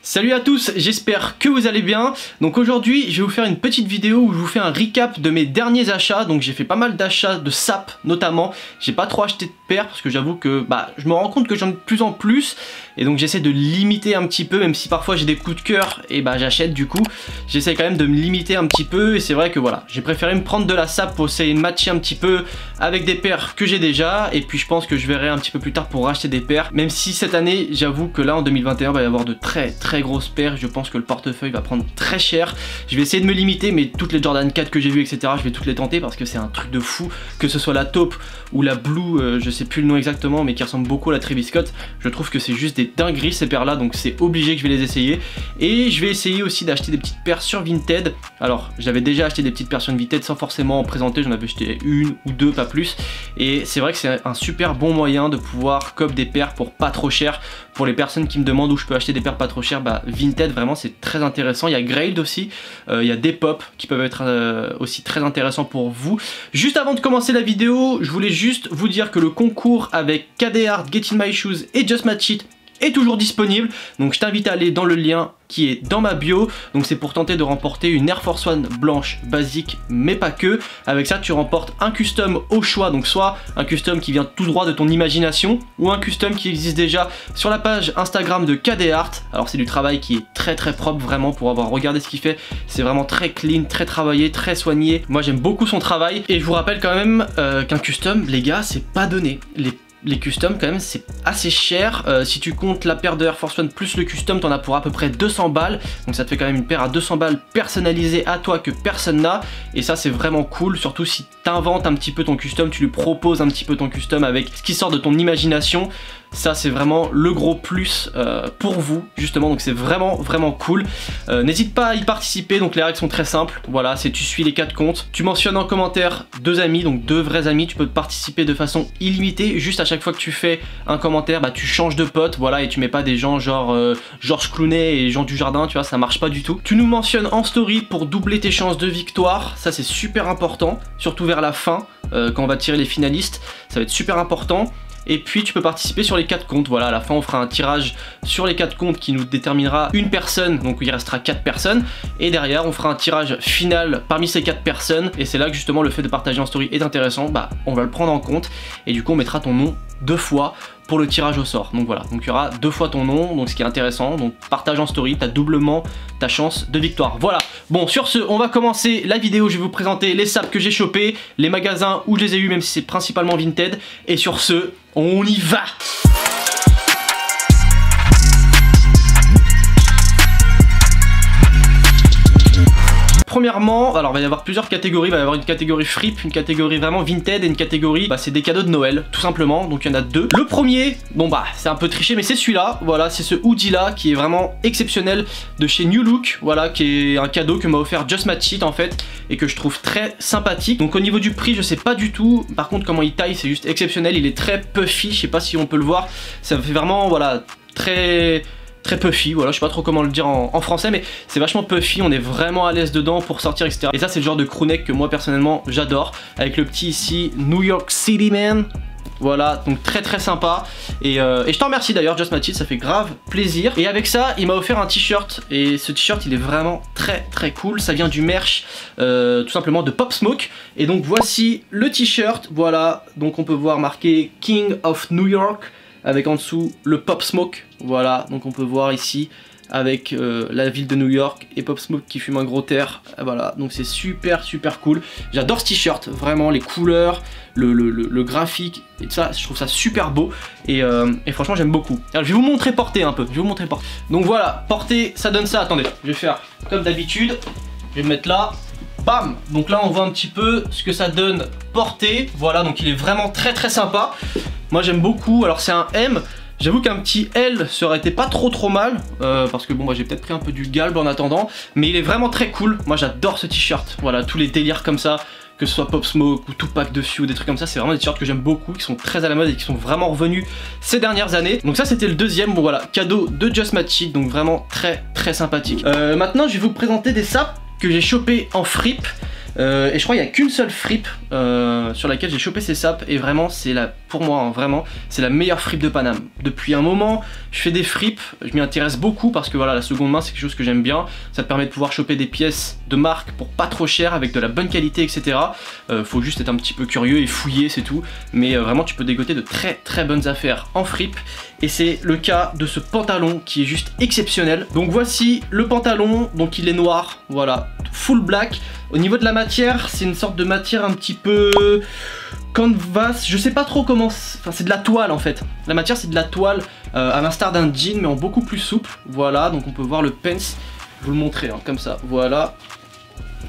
Salut à tous, j'espère que vous allez bien. Donc aujourd'hui je vais vous faire une petite vidéo où je vous fais un recap de mes derniers achats. Donc j'ai fait pas mal d'achats de sap notamment. J'ai pas trop acheté de paires parce que j'avoue que je me rends compte que j'en ai de plus en plus. Et donc j'essaie de limiter un petit peu, même si parfois j'ai des coups de cœur et j'achète du coup. J'essaie quand même de me limiter un petit peu et c'est vrai que voilà, j'ai préféré me prendre de la sap pour essayer de matcher un petit peu avec des paires que j'ai déjà. Et puis je pense que je verrai un petit peu plus tard pour racheter des paires. Même si cette année j'avoue que là en 2021 il va y avoir de très grosses paires. Je pense que le portefeuille va prendre très cher. Je vais essayer de me limiter, mais toutes les Jordan 4 que j'ai vues etc, je vais toutes les tenter parce que c'est un truc de fou. Que ce soit la taupe ou la blue, je sais plus le nom exactement, mais qui ressemble beaucoup à la Travis Scott. Je trouve que c'est juste des dingueries ces paires là, donc c'est obligé que je vais les essayer. Et je vais essayer aussi d'acheter des petites paires sur Vinted. Alors j'avais déjà acheté des petites paires sur Vinted sans forcément en présenter, j'en avais acheté une ou deux, pas plus. Et c'est vrai que c'est un super bon moyen de pouvoir cob des paires pour pas trop cher. Pour les personnes qui me demandent où je peux acheter des paires pas trop chères, Vinted vraiment c'est très intéressant. Il y a Grailed aussi, il y a Depop qui peuvent être aussi très intéressants pour vous. Juste avant de commencer la vidéo, je voulais juste vous dire que le concours avec KD Art, Get In My Shoes et Just Match It est toujours disponible, donc je t'invite à aller dans le lien qui est dans ma bio. Donc c'est pour tenter de remporter une Air Force One blanche basique, mais pas que. Avec ça tu remportes un custom au choix, donc soit un custom qui vient tout droit de ton imagination ou un custom qui existe déjà sur la page Instagram de KD Art. Alors c'est du travail qui est très propre vraiment, pour avoir regardé ce qu'il fait, c'est vraiment très clean, très travaillé, très soigné. Moi j'aime beaucoup son travail et je vous rappelle quand même qu'un custom les gars c'est pas donné. Les customs quand même c'est assez cher, si tu comptes la paire de Air Force One plus le custom t'en as pour à peu près 200 balles, donc ça te fait quand même une paire à 200 balles personnalisée à toi que personne n'a, et ça c'est vraiment cool, surtout si t'inventes un petit peu ton custom, tu lui proposes un petit peu ton custom avec ce qui sort de ton imagination. Ça c'est vraiment le gros plus pour vous justement, donc c'est vraiment cool. N'hésite pas à y participer, donc les règles sont très simples, voilà, c'est tu suis les 4 comptes, tu mentionnes en commentaire 2 amis, donc 2 vrais amis, tu peux participer de façon illimitée, juste à chaque fois que tu fais un commentaire, tu changes de pote, voilà, et tu mets pas des gens genre Georges Clooney et Jean Dujardin, tu vois, ça marche pas du tout. Tu nous mentionnes en story pour doubler tes chances de victoire, ça c'est super important, surtout vers la fin, quand on va tirer les finalistes, ça va être super important. Et puis tu peux participer sur les 4 comptes, voilà, à la fin on fera un tirage sur les 4 comptes qui nous déterminera une personne, donc il restera 4 personnes, et derrière on fera un tirage final parmi ces 4 personnes, et c'est là que justement le fait de partager en story est intéressant, on va le prendre en compte, et du coup on mettra ton nom 2 fois pour le tirage au sort. Donc voilà, donc il y aura 2 fois ton nom, donc ce qui est intéressant, donc partage en story, t'as doublement ta chance de victoire. Voilà, bon sur ce, on va commencer la vidéo, je vais vous présenter les saps que j'ai chopés, les magasins où je les ai eu, même si c'est principalement Vinted, et sur ce, on y va! Premièrement, alors il va y avoir plusieurs catégories, il va y avoir une catégorie fripe, une catégorie vraiment Vinted et une catégorie, c'est des cadeaux de Noël, tout simplement, donc il y en a 2. Le premier, c'est un peu triché, mais c'est celui-là, voilà, c'est ce hoodie là qui est vraiment exceptionnel de chez New Look, voilà, qui est un cadeau que m'a offert Just Match It en fait, et que je trouve très sympathique. Donc au niveau du prix, je sais pas du tout, par contre comment il taille, c'est juste exceptionnel, il est très puffy, je sais pas si on peut le voir, ça fait vraiment, voilà, très puffy, voilà, je sais pas trop comment le dire en français, mais c'est vachement puffy, on est vraiment à l'aise dedans pour sortir, etc. Et ça c'est le genre de crewneck que moi personnellement j'adore, avec le petit ici New York City Man. Voilà, donc très sympa, et je t'en remercie d'ailleurs Just Match It, ça fait grave plaisir. Et avec ça il m'a offert un t-shirt, et ce t-shirt il est vraiment très cool, ça vient du merch tout simplement de Pop Smoke. Et donc voici le t-shirt, voilà, donc on peut voir marqué King of New York, avec en dessous le Pop Smoke, voilà, donc on peut voir ici avec la ville de New York et Pop Smoke qui fume un gros terre, voilà, donc c'est super cool. J'adore ce t-shirt, vraiment les couleurs, le graphique et tout ça, je trouve ça super beau, et franchement j'aime beaucoup. Alors je vais vous montrer porter un peu, donc voilà, porter ça donne ça, attendez, je vais faire comme d'habitude, je vais me mettre là. Bam! Donc là on voit un petit peu ce que ça donne porté, voilà, donc il est vraiment très sympa. Moi j'aime beaucoup, alors c'est un M, j'avoue qu'un petit L ça aurait été pas trop mal, parce que j'ai peut-être pris un peu du galbe en attendant, mais il est vraiment très cool, moi j'adore ce t-shirt, voilà, tous les délires comme ça, que ce soit Pop Smoke ou Tupac dessus ou des trucs comme ça, c'est vraiment des t-shirts que j'aime beaucoup, qui sont très à la mode et qui sont vraiment revenus ces dernières années. Donc ça c'était le deuxième, voilà, cadeau de Just Match It, donc vraiment très sympathique. Maintenant je vais vous présenter des saps que j'ai chopé en fripe. Et je crois qu'il n'y a qu'une seule fripe sur laquelle j'ai chopé ces sapes. Et vraiment, c'est pour moi, hein, vraiment, c'est la meilleure fripe de Paname. Depuis un moment, je fais des fripes, je m'y intéresse beaucoup parce que voilà, la seconde main, c'est quelque chose que j'aime bien. Ça te permet de pouvoir choper des pièces de marque pour pas trop cher, avec de la bonne qualité, etc. Faut juste être un petit peu curieux et fouiller, c'est tout. Mais vraiment, tu peux dégoter de très bonnes affaires en fripe. Et c'est le cas de ce pantalon qui est juste exceptionnel. Donc voici le pantalon, donc il est noir, voilà, full black. Au niveau de la matière, c'est une sorte de matière un petit peu canvas, je sais pas trop comment, enfin c'est de la toile en fait. La matière c'est de la toile à l'instar d'un jean mais en beaucoup plus souple. Voilà, donc on peut voir le pants, je vais vous le montrer hein, comme ça, voilà.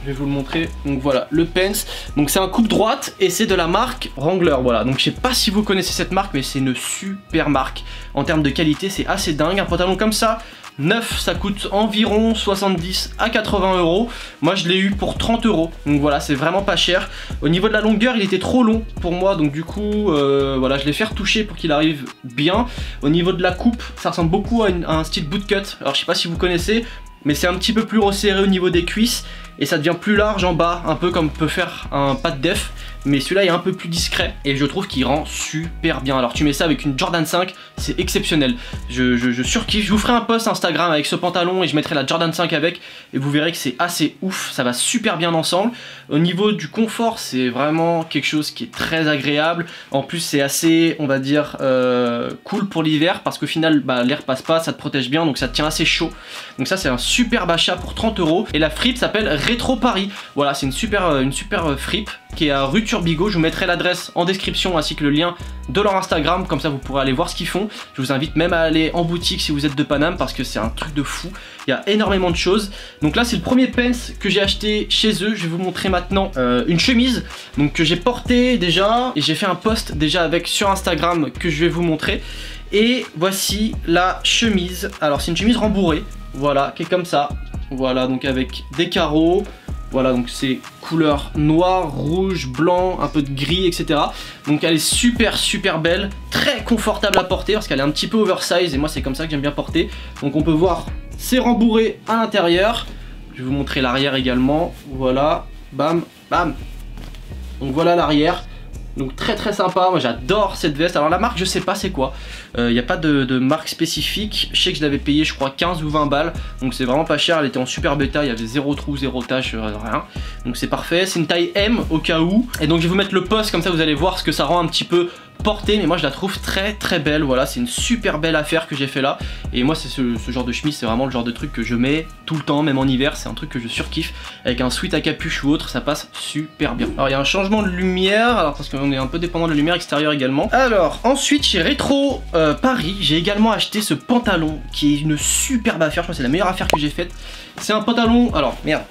Je vais vous le montrer, donc voilà, le pants, donc c'est un coupe droite et c'est de la marque Wrangler, voilà, donc je sais pas si vous connaissez cette marque mais c'est une super marque, en termes de qualité c'est assez dingue, un pantalon comme ça, neuf, ça coûte environ 70 à 80 euros, moi je l'ai eu pour 30 euros, donc voilà, c'est vraiment pas cher. Au niveau de la longueur, il était trop long pour moi, donc du coup, voilà, je l'ai fait retoucher pour qu'il arrive bien. Au niveau de la coupe, ça ressemble beaucoup à un style bootcut, alors je sais pas si vous connaissez, mais c'est un petit peu plus resserré au niveau des cuisses et ça devient plus large en bas, un peu comme peut faire un pad def, mais celui-là est un peu plus discret et je trouve qu'il rend super bien. Alors tu mets ça avec une Jordan 5, c'est exceptionnel, je surkiffe. Je vous ferai un post Instagram avec ce pantalon et je mettrai la Jordan 5 avec et vous verrez que c'est assez ouf, ça va super bien ensemble. Au niveau du confort, c'est vraiment quelque chose qui est très agréable, en plus c'est assez, on va dire, cool pour l'hiver parce qu'au final bah, l'air passe pas, ça te protège bien, donc ça te tient assez chaud. Donc ça c'est un superbe achat pour 30 euros et la fripe s'appelle Rétro Paris. Voilà, c'est une super fripe qui est à rue Turbigo. Je vous mettrai l'adresse en description ainsi que le lien de leur Instagram, comme ça vous pourrez aller voir ce qu'ils font. Je vous invite même à aller en boutique si vous êtes de Paname parce que c'est un truc de fou, il y a énormément de choses. Donc là c'est le premier pants que j'ai acheté chez eux. Je vais vous montrer maintenant une chemise donc que j'ai portée déjà et j'ai fait un post déjà avec sur Instagram que je vais vous montrer. Et voici la chemise, alors c'est une chemise rembourrée, voilà, qui est comme ça, voilà, donc avec des carreaux. Voilà, donc c'est couleur noir, rouge, blanc, un peu de gris, etc. Donc elle est super belle, très confortable à porter parce qu'elle est un petit peu oversize et moi c'est comme ça que j'aime bien porter. Donc on peut voir, c'est rembourré à l'intérieur. Je vais vous montrer l'arrière également. Voilà, bam, bam. Donc voilà l'arrière. Donc très sympa, moi j'adore cette veste. Alors la marque je sais pas c'est quoi, il n'y a pas de marque spécifique. Je sais que je l'avais payé je crois 15 ou 20 balles. Donc c'est vraiment pas cher, elle était en super bêta, il y avait zéro trou, zéro tache, rien. Donc c'est parfait, c'est une taille M au cas où. Et donc je vais vous mettre le post comme ça vous allez voir ce que ça rend un petit peu portée, mais moi je la trouve très belle. Voilà, c'est une super belle affaire que j'ai fait là. Et moi c'est ce genre de chemise, c'est vraiment le genre de truc que je mets tout le temps, même en hiver. C'est un truc que je surkiffe. Avec un sweat à capuche ou autre, ça passe super bien. Alors il y a un changement de lumière, alors parce qu'on est un peu dépendant de la lumière extérieure également. Alors ensuite chez Rétro Paris, j'ai également acheté ce pantalon qui est une superbe affaire. Je crois que c'est la meilleure affaire que j'ai faite. C'est un pantalon, alors merde,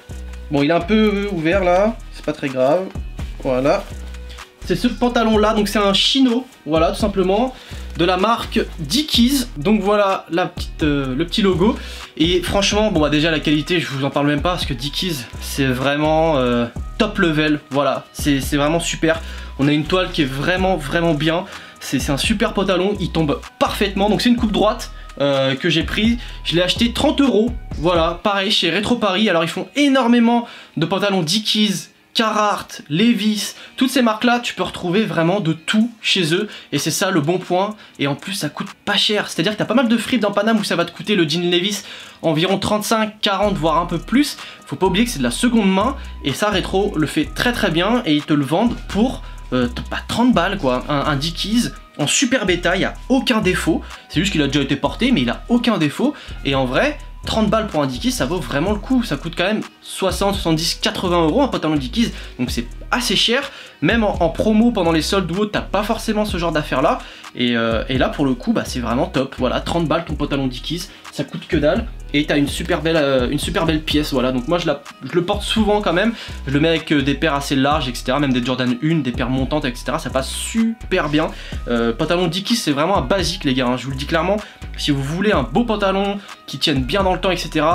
bon il est un peu ouvert là, c'est pas très grave. Voilà. C'est ce pantalon là, donc c'est un chino, voilà tout simplement, de la marque Dickies. Donc voilà le petit logo. Et franchement, bon bah déjà la qualité, je vous en parle même pas parce que Dickies c'est vraiment top level, voilà, c'est vraiment super. On a une toile qui est vraiment bien, c'est un super pantalon, il tombe parfaitement, donc c'est une coupe droite. Que j'ai pris, je l'ai acheté 30 euros, voilà, pareil chez Rétro Paris. Alors ils font énormément de pantalons Dickies, Carhartt, Levi's, toutes ces marques là tu peux retrouver vraiment de tout chez eux et c'est ça le bon point. Et en plus ça coûte pas cher, c'est à dire que t'as pas mal de fripes dans Paname où ça va te coûter le jean Levi's environ 35, 40 voire un peu plus. Faut pas oublier que c'est de la seconde main et ça Rétro le fait très bien et ils te le vendent pour 30 balles quoi, un Dickies en super bêta, il n'y a aucun défaut, c'est juste qu'il a déjà été porté mais il a aucun défaut. Et en vrai 30 balles pour un Dickies ça vaut vraiment le coup, ça coûte quand même 60, 70, 80 euros un pantalon Dickies, donc c'est assez cher. Même en promo pendant les soldes ou autre, t'as pas forcément ce genre d'affaires là. Et là pour le coup bah, c'est vraiment top, voilà, 30 balles ton pantalon Dickies, ça coûte que dalle. Et t'as une super belle pièce, voilà. Donc moi je le porte souvent quand même. Je le mets avec des paires assez larges, etc. Même des Jordan 1, des paires montantes, etc. Ça passe super bien. Pantalon Dickies c'est vraiment un basique les gars, hein. Je vous le dis clairement. Si vous voulez un beau pantalon qui tienne bien dans le temps, etc.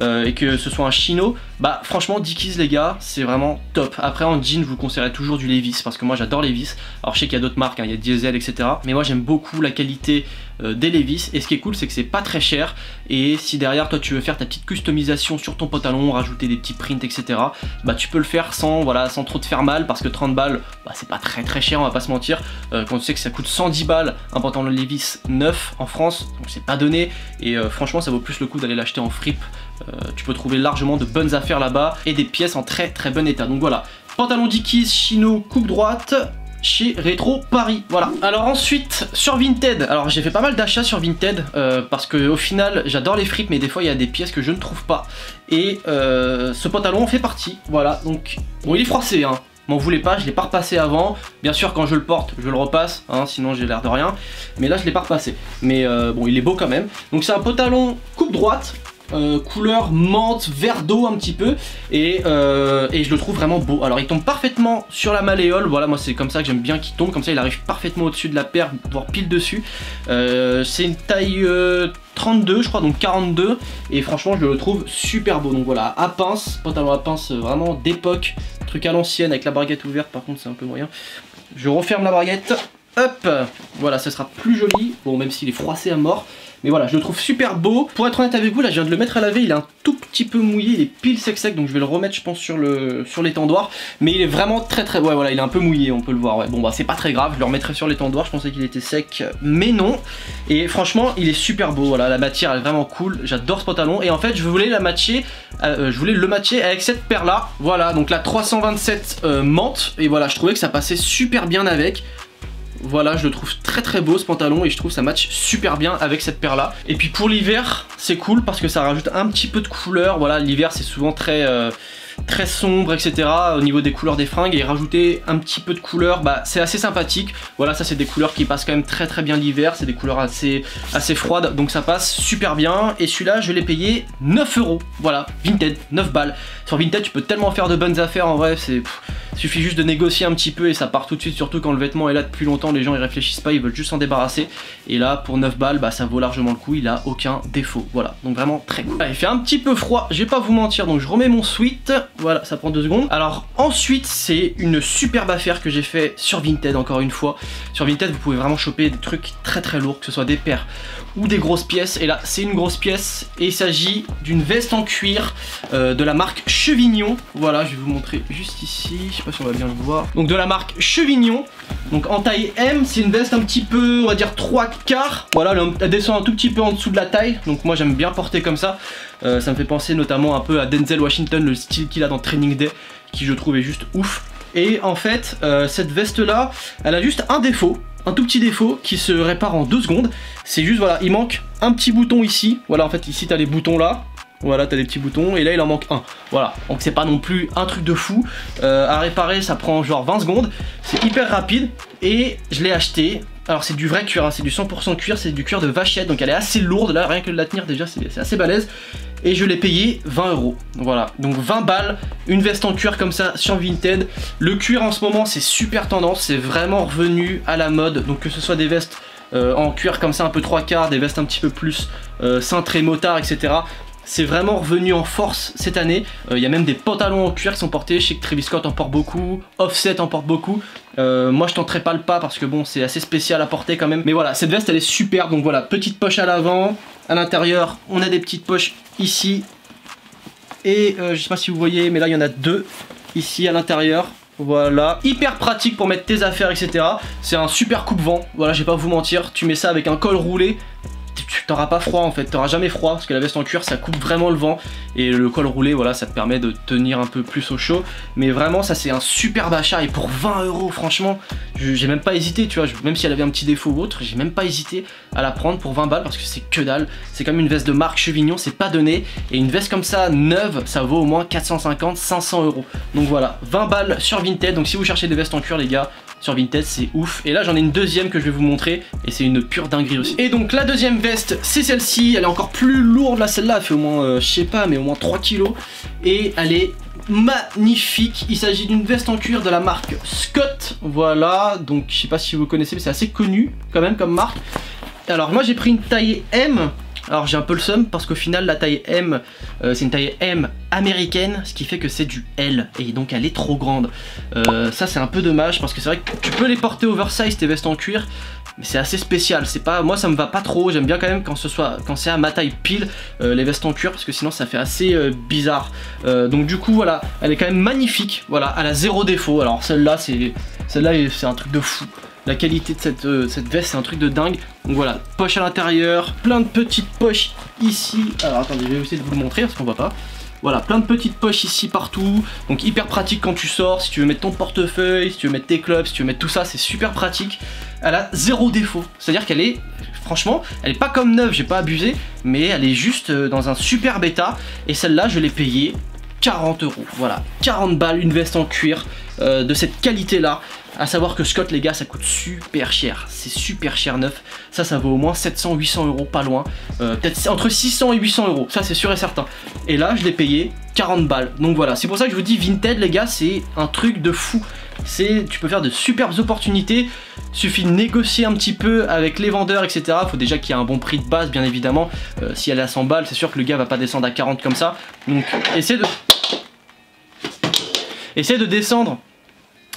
et que ce soit un chino, bah franchement Dickies les gars, c'est vraiment top. Après en jean, je vous conseillerais toujours du Levi's parce que moi j'adore Levi's. Alors je sais qu'il y a d'autres marques, hein, il y a Diesel etc. Mais moi j'aime beaucoup la qualité des Levi's, et ce qui est cool c'est que c'est pas très cher, et si derrière toi tu veux faire ta petite customisation sur ton pantalon, rajouter des petits prints etc, bah tu peux le faire sans, voilà, sans trop te faire mal, parce que 30 balles bah, c'est pas très cher, on va pas se mentir, quand tu sais que ça coûte 110 balles un pantalon Levi's neuf en France, donc c'est pas donné, et franchement ça vaut plus le coup d'aller l'acheter en fripe. Tu peux trouver largement de bonnes affaires là-bas et des pièces en très bon état. Donc voilà, pantalon Dickies chino coupe droite chez Retro Paris, voilà. Alors ensuite sur Vinted, alors j'ai fait pas mal d'achats sur Vinted parce que au final j'adore les fripes, mais des fois il y a des pièces que je ne trouve pas, et ce pantalon en fait partie, voilà. Donc bon, il est froissé hein, m'en voulez pas, je l'ai pas repassé avant, bien sûr quand je le porte je le repasse hein, sinon j'ai l'air de rien, mais là je l'ai pas repassé, mais bon il est beau quand même. Donc c'est un pantalon coupe droite, couleur menthe, vert d'eau un petit peu, et je le trouve vraiment beau. Alors il tombe parfaitement sur la malléole, voilà, moi c'est comme ça que j'aime bien qu'il tombe, comme ça il arrive parfaitement au-dessus de la paire, voire pile dessus. C'est une taille 32 je crois, donc 42, et franchement je le trouve super beau. Donc voilà, à pince, pantalon à pince vraiment d'époque, truc à l'ancienne avec la braguette ouverte, par contre c'est un peu moyen. Je referme la braguette, hop, voilà, ça sera plus joli, bon même s'il est froissé à mort. Mais voilà, je le trouve super beau. Pour être honnête avec vous, là je viens de le mettre à laver, il est un tout petit peu mouillé, il est pile sec, donc je vais le remettre je pense sur l'étendoir. Mais il est vraiment très ouais voilà, il est un peu mouillé, on peut le voir, ouais. Bon bah c'est pas très grave, je le remettrai sur l'étendoir, je pensais qu'il était sec, mais non. Et franchement, il est super beau, voilà, la matière est vraiment cool, j'adore ce pantalon. Et en fait, je voulais le matcher avec cette paire là, voilà, donc la 327 menthe. Et voilà, je trouvais que ça passait super bien avec. Voilà, je le trouve très beau ce pantalon, et je trouve ça match super bien avec cette paire là. Et puis pour l'hiver c'est cool parce que ça rajoute un petit peu de couleur. Voilà, l'hiver c'est souvent très sombre etc au niveau des couleurs des fringues, et rajouter un petit peu de couleur, bah c'est assez sympathique. Voilà, ça c'est des couleurs qui passent quand même très bien l'hiver, c'est des couleurs assez froides, donc ça passe super bien. Et celui-là je l'ai payé 9 €, voilà, Vinted, 9 balles. Sur Vinted tu peux tellement faire de bonnes affaires en vrai, suffit juste de négocier un petit peu et ça part tout de suite, surtout quand le vêtement est là depuis longtemps, les gens ils réfléchissent pas, ils veulent juste s'en débarrasser. Et là pour 9 balles, bah ça vaut largement le coup, il a aucun défaut, voilà, donc vraiment très cool. Il fait un petit peu froid, je vais pas vous mentir, donc je remets mon sweat, voilà, ça prend 2 secondes. Alors ensuite c'est une superbe affaire que j'ai fait sur Vinted, encore une fois. Sur Vinted vous pouvez vraiment choper des trucs très lourds, que ce soit des paires ou des grosses pièces, et là c'est une grosse pièce, et il s'agit d'une veste en cuir de la marque Chevignon. Voilà, je vais vous montrer juste ici, je sais pas si on va bien le voir. Donc de la marque Chevignon, donc en taille M, c'est une veste un petit peu, on va dire 3/4. Voilà, elle descend un tout petit peu en dessous de la taille, donc moi j'aime bien porter comme ça. Ça me fait penser notamment un peu à Denzel Washington, le style qu'il a dans Training Day, qui je trouve est juste ouf. Et en fait, cette veste là, elle a juste un défaut, un tout petit défaut qui se répare en 2 secondes. C'est juste, voilà, il manque un petit bouton ici. Voilà, en fait ici t'as les boutons là. Voilà, t'as des petits boutons, et là il en manque un. Voilà, donc c'est pas non plus un truc de fou. À réparer ça prend genre 20 secondes. C'est hyper rapide, et je l'ai acheté. Alors c'est du vrai cuir, hein, c'est du 100% cuir, c'est du cuir de vachette, donc elle est assez lourde, là rien que de la tenir déjà c'est assez balèze. Et je l'ai payé 20 €. Voilà, donc 20 balles, une veste en cuir comme ça sur Vinted. Le cuir en ce moment c'est super tendance, c'est vraiment revenu à la mode. Donc que ce soit des vestes en cuir comme ça un peu 3/4, des vestes un petit peu plus cintrées motard etc. C'est vraiment revenu en force cette année. Il y a même des pantalons en cuir qui sont portés. Je sais que Travis Scott en porte beaucoup, Offset en porte beaucoup. Moi je tenterai pas le pas parce que bon c'est assez spécial à porter quand même. Mais voilà, cette veste elle est super. Donc voilà, petite poche à l'avant. À l'intérieur on a des petites poches ici. Et je sais pas si vous voyez, mais là il y en a 2 ici à l'intérieur. Voilà, hyper pratique pour mettre tes affaires etc. C'est un super coupe-vent, voilà, je vais pas vous mentir. Tu mets ça avec un col roulé, tu t'auras pas froid en fait, t'auras jamais froid parce que la veste en cuir ça coupe vraiment le vent, et le col roulé voilà ça te permet de tenir un peu plus au chaud. Mais vraiment ça c'est un superbe achat, et pour 20 € franchement j'ai même pas hésité, tu vois, même si elle avait un petit défaut ou autre, j'ai même pas hésité à la prendre pour 20 balles parce que c'est que dalle. C'est comme une veste de marque Chevignon, c'est pas donné, et une veste comme ça neuve ça vaut au moins 450-500 €. Donc voilà, 20 balles sur Vinted. Donc si vous cherchez des vestes en cuir les gars, sur Vinted c'est ouf. Et là j'en ai une deuxième que je vais vous montrer, et c'est une pure dinguerie aussi. Et donc la deuxième veste c'est celle-ci, elle est encore plus lourde là, celle-là elle fait au moins je sais pas mais au moins 3 kg, et elle est magnifique. Il s'agit d'une veste en cuir de la marque Scott, voilà, donc je sais pas si vous connaissez mais c'est assez connu quand même comme marque. Alors moi j'ai pris une taille M. Alors j'ai un peu le seum parce qu'au final la taille M, c'est une taille M américaine, ce qui fait que c'est du L et donc elle est trop grande. Ça c'est un peu dommage parce que c'est vrai que tu peux les porter oversize tes vestes en cuir, mais c'est assez spécial. C'est pas, moi ça me va pas trop. J'aime bien quand même quand c'est à ma taille pile les vestes en cuir parce que sinon ça fait assez bizarre. Donc du coup voilà, elle est quand même magnifique. Voilà, elle a zéro défaut. Alors celle-là c'est un truc de fou. La qualité de cette veste c'est un truc de dingue. Donc voilà, poche à l'intérieur, plein de petites poches ici. Alors attendez, je vais essayer de vous le montrer parce qu'on voit pas. Voilà, plein de petites poches ici partout. Donc hyper pratique quand tu sors, si tu veux mettre ton portefeuille, si tu veux mettre tes clubs, si tu veux mettre tout ça, c'est super pratique. Elle a zéro défaut, c'est-à-dire qu'elle est, franchement, elle est pas comme neuve, j'ai pas abusé, mais elle est juste dans un super bêta. Et celle-là, je l'ai payée 40 €. Voilà, 40 balles, une veste en cuir de cette qualité-là. À savoir que Scott, les gars, ça coûte super cher. C'est super cher neuf. Ça vaut au moins 700-800 €, pas loin. Peut-être entre 600 et 800 €. Ça, c'est sûr et certain. Et là, je l'ai payé 40 balles. Donc voilà, c'est pour ça que je vous dis, Vinted, les gars, c'est un truc de fou. Tu peux faire de superbes opportunités. Suffit de négocier un petit peu avec les vendeurs, etc. Faut déjà qu'il y ait un bon prix de base, bien évidemment. Si elle est à 100 balles, c'est sûr que le gars va pas descendre à 40 comme ça. Donc, essaie de descendre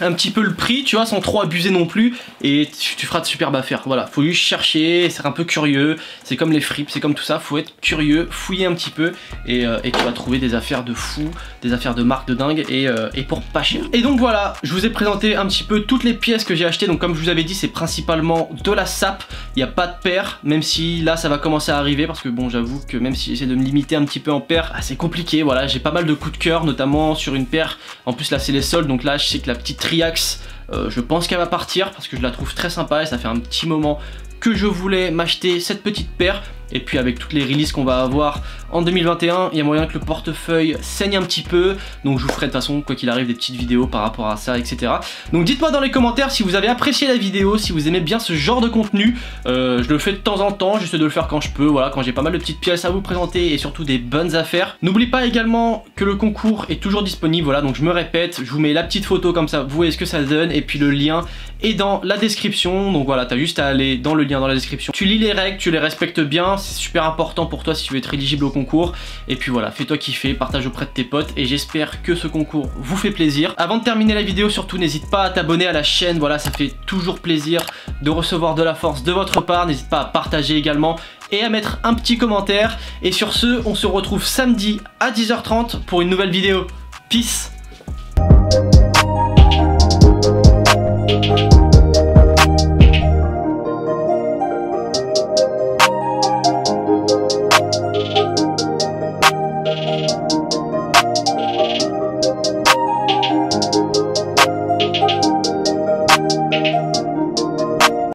un petit peu le prix, tu vois, sans trop abuser non plus, et tu feras de superbes affaires. Voilà, faut juste chercher, c'est un peu curieux, c'est comme les fripes, c'est comme tout ça, faut être curieux, fouiller un petit peu, et tu vas trouver des affaires de fou, des affaires de marque de dingue, et pour pas cher. Et donc voilà, je vous ai présenté un petit peu toutes les pièces que j'ai achetées. Donc comme je vous avais dit, c'est principalement de la sape, il n'y a pas de paire, même si là ça va commencer à arriver, parce que bon, j'avoue que même si j'essaie de me limiter un petit peu en paire, c'est compliqué. Voilà, j'ai pas mal de coups de cœur, notamment sur une paire. En plus là c'est les soldes, donc là je sais que la petite Triax, je pense qu'elle va partir parce que je la trouve très sympa et ça fait un petit moment que je voulais m'acheter cette petite paire. Et puis avec toutes les releases qu'on va avoir en 2021, il y a moyen que le portefeuille saigne un petit peu. Donc je vous ferai de toute façon, quoi qu'il arrive, des petites vidéos par rapport à ça, etc. Donc dites-moi dans les commentaires si vous avez apprécié la vidéo, si vous aimez bien ce genre de contenu. Je le fais de temps en temps, j'essaie de le faire quand je peux, voilà, quand j'ai pas mal de petites pièces à vous présenter et surtout des bonnes affaires. N'oubliez pas également que le concours est toujours disponible, voilà, donc je me répète, je vous mets la petite photo comme ça, vous voyez ce que ça donne, et puis le lien est dans la description. Donc voilà, t'as juste à aller dans le lien dans la description. Tu lis les règles, tu les respectes bien, c'est super important pour toi si tu veux être éligible au concours. Et puis voilà, fais-toi kiffer, partage auprès de tes potes, et j'espère que ce concours vous fait plaisir. Avant de terminer la vidéo, surtout n'hésite pas à t'abonner à la chaîne, voilà, ça fait toujours plaisir de recevoir de la force de votre part. N'hésite pas à partager également et à mettre un petit commentaire. Et sur ce, on se retrouve samedi à 10h30 pour une nouvelle vidéo. Peace.